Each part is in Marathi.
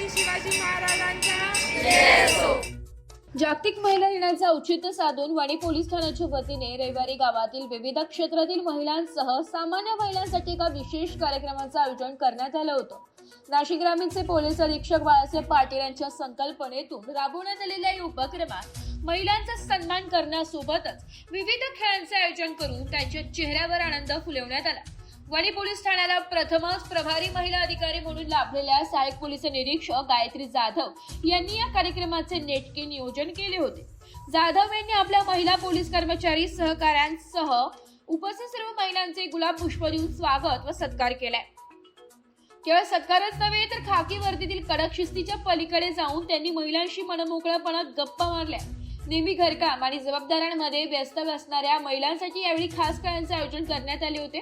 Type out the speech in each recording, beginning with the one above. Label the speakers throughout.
Speaker 1: छत्रपती शिवाजी महाराजांचा
Speaker 2: जागतिक महिला दिनाचे औचित्य साधून वणी पोलीस ठाण्याच्या वतीने रविवारी गावातील विविध क्षेत्रातील महिलांसह सामान्य महिलांसाठी एका विशेष कार्यक्रमाचे आयोजन करण्यात आलं होतं। नाशिक ग्रामीणचे पोलीस अधीक्षक बाळासाहेब पाटील यांच्या संकल्पनेतून राबवण्यात आलेल्या या उपक्रमात महिलांचा सन्मान करण्यासोबतच विविध खेळांचे आयोजन करून त्यांच्या चेहऱ्यावर आनंद फुलवण्यात आला। वणी पोलीस ठाण्याला प्रथमच प्रभारी महिला अधिकारी म्हणून लाभलेल्या सहाय्यक पोलीस निरीक्षक गायत्री जाधव यांनी या कार्यक्रमाचे नेटके नियोजन केले होते। जाधव यांनी आपल्या महिला पोलीस कर्मचारी सहकाऱ्यांसह उपस्थित सर्व महिलांचे गुलाब पुष्प देऊन स्वागत व सत्कार केलाय। केवळ सत्कारच नव्हे तर खाकी वर्दीतील कडक शिस्तीच्या पलीकडे जाऊन त्यांनी महिलांशी मनमोकळेपणात गप्पा मारल्या। नेहमी घरकाम आणि जबाबदाऱ्यांमध्ये व्यस्त असणाऱ्या महिलांसाठी यावेळी खास खेळांचे आयोजन करण्यात आले होते।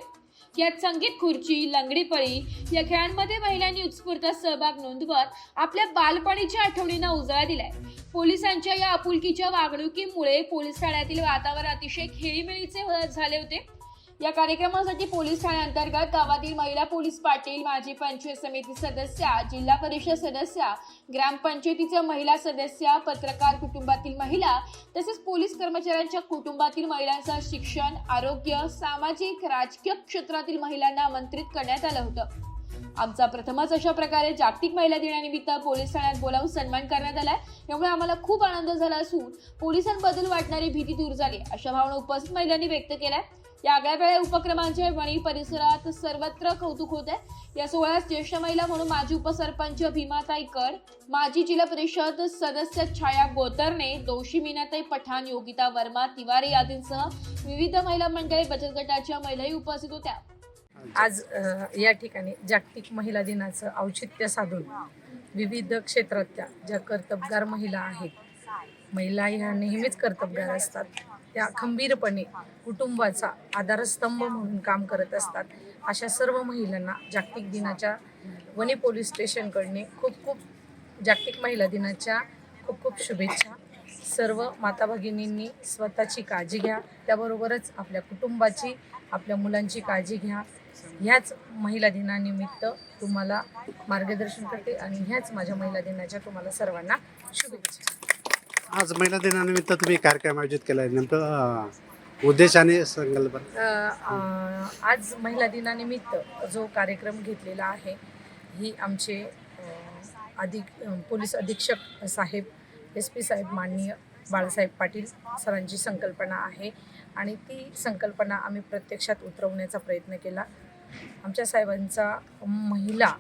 Speaker 2: यात संगीत खुर्ची, लंगडी पळी या खेळांमध्ये महिलांनी उत्स्फूर्त सहभाग नोंदवत आपल्या बालपणीच्या आठवणींना उजाळा दिलाय। पोलिसांच्या या आपुलकीच्या वागणुकीमुळे पोलीस ठाण्यातील वातावरण अतिशय खेळीमेळीचे झाले होते। या कार्यक्रमासाठी पोलीस ठाण्याअंतर्गत गावातील महिला पोलीस पाटील, माजी पंचायत समिती सदस्या, जिल्हा परिषद सदस्या, ग्रामपंचायतीच्या महिला सदस्या, पत्रकार कुटुंबातील महिला तसेच पोलीस कर्मचाऱ्यांच्या कुटुंबातील महिलांचं शिक्षण, आरोग्य, सामाजिक, राजकीय क्षेत्रातील महिलांना आमंत्रित करण्यात आलं होतं। आमचा प्रथमच अशा प्रकारे जागतिक महिला दिनानिमित्त पोलीस ठाण्यात बोलावून सन्मान करण्यात आलाय। यामुळे आम्हाला खूप आनंद झाला असून पोलिसांबद्दल वाटणारी भीती दूर झाली अशा भावना उपस्थित महिलांनी व्यक्त केल्या। या आगळ्यावेगळ्या उपक्रमांचे वणी परिसरात सर्वत्र कौतुक होत आहे। या सोहळ्यात ज्येष्ठ महिला म्हणून माजी उपसरपंच भीमाताई कर, माजी जिल्हा परिषद सदस्य छाया गोतरणे, दोषी मीनाताई पठाण, योगिता वर्मा, तिवारी आदींसह विविध महिला मंडळे, बचत गटाच्या महिलाही उपस्थित होत्या।
Speaker 3: आज या ठिकाणी जागतिक महिला दिनाचं औचित्य साधून विविध क्षेत्रातल्या ज्या कर्तबगार महिला आहेत, महिला ह्या नेहमीच कर्तबगार असतात, त्या खंबीरपणे कुटुंबाचा आधारस्तंभ म्हणून काम करत असतात। अशा सर्व महिलांना जागतिक दिनाच्या वणी पोलीस स्टेशनकडने खूप खूप जागतिक महिला दिनाच्या खूप खूप शुभेच्छा। सर्व माता भगिनींनी स्वतःची काळजी घ्या, त्याबरोबरच आपल्या कुटुंबाची, आपल्या मुलांची काळजी घ्या। ह्याच महिला दिनानिमित्त तुम्हाला मार्गदर्शन करते आणि ह्याच माझ्या महिला दिनाच्या तुम्हाला सर्वांना शुभेच्छा।
Speaker 4: आज महिला दिनानिमित्त तुम्ही कार्यक्रम आयोजित केला आहे, नेमकं उद्देश आणि संकल्पना?
Speaker 3: आज महिला दिनानिमित्त जो कार्यक्रम घेतलेला आहे ही आमचे पोलीस अधीक्षक साहेब, SP साहेब माननीय बाळासाहेब पाटील सरांची संकल्पना आहे आणि ती संकल्पना आम्ही प्रत्यक्षात उतरवण्याचा प्रयत्न केला। आमच्या साहेबांचा महिला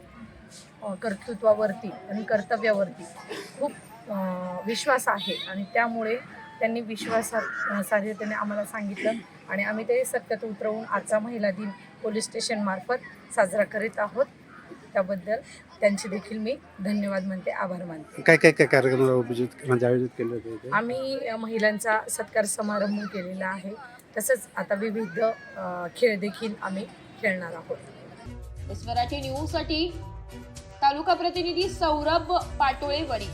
Speaker 3: कर्तृत्वावरती आणि कर्तव्यावरती खूप विश्वास आहे आणि त्यामुळे त्यांनी विश्वासार्हतेने आम्हाला सांगितलं आणि आम्ही ते सत्यात उतरवून आजचा महिला दिन पोलीस स्टेशन मार्फत साजरा करीत आहोत। त्याबद्दल त्यांचे देखील मी धन्यवाद म्हणते, आभार मानते।
Speaker 4: काय कार्यक्रम आयोजित केले होते?
Speaker 3: आम्ही महिलांचा सत्कार समारंभ केलेला आहे, तसंच आता विविध खेळ देखील आम्ही खेळणार आहोत।
Speaker 2: मराठी न्यूजसाठी तालुका प्रतिनिधी सौरभ पाटोळे, वणी।